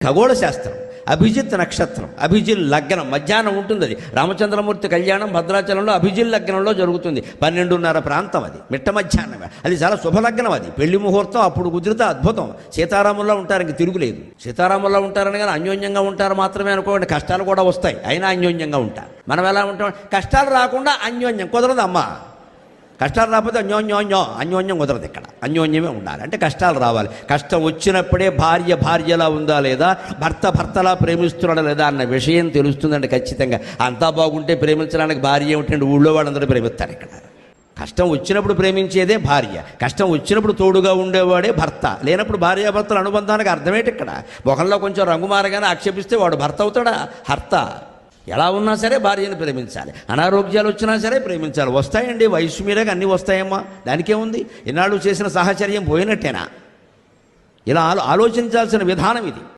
ఖగోళ శాస్త్రం. అభిజిత్ నక్షత్రం, అభిజిల్ లగ్నం మధ్యాహ్నం ఉంటుంది. అది రామచంద్రమూర్తి కళ్యాణం భద్రాచలంలో అభిజిల్ లగ్నంలో జరుగుతుంది. 12:30 ప్రాంతం, అది మిట్ట మధ్యాహ్నమే. అది చాలా శుభలగ్నం, అది పెళ్లి ముహూర్తం అప్పుడు కుదిరితే అద్భుతం. సీతారాముల్లో ఉంటారు, ఇంక తిరుగులేదు. సీతారాముల్లో ఉంటారని కానీ అన్యోన్యంగా ఉంటారు మాత్రమే అనుకోండి, కష్టాలు కూడా వస్తాయి, అయినా అన్యోన్యంగా ఉంటారు. మనం ఎలా ఉంటాం? కష్టాలు రాకుండా అన్యోన్యం కుదరదు అమ్మా. కష్టాలు రాకపోతే అన్యోన్యం కుదరదు. ఇక్కడ అన్యోన్యమే ఉండాలి. అంటే కష్టాలు రావాలి. కష్టం వచ్చినప్పుడే భార్యలా ఉందా లేదా, భర్తలా ప్రేమిస్తున్నాడా లేదా అన్న విషయం తెలుస్తుందండి ఖచ్చితంగా. అంతా బాగుంటే ప్రేమించడానికి భార్య ఏమిటంటే ఊళ్ళో వాళ్ళందరూ ప్రేమిస్తారు. ఇక్కడ కష్టం వచ్చినప్పుడు ప్రేమించేదే భార్య, కష్టం వచ్చినప్పుడు తోడుగా ఉండేవాడే భర్త. లేనప్పుడు భార్యాభర్తల అనుబంధానికి అర్థమేంటి? ఇక్కడ ఒకరిలో కొంచెం రంగు మారగానే ఆక్షేపిస్తే వాడు భర్త అవుతాడా? హర్త. ఎలా ఉన్నా సరే భార్యను ప్రేమించాలి. అనారోగ్యాలు వచ్చినా సరే ప్రేమించాలి. వస్తాయండి, వయసు మీరేగా అన్నీ వస్తాయమ్మా, దానికేముంది? ఇన్నాళ్ళు చేసిన సాహచర్యం పోయినట్టేనా? ఇలా ఆలోచించాల్సిన విధానం ఇది.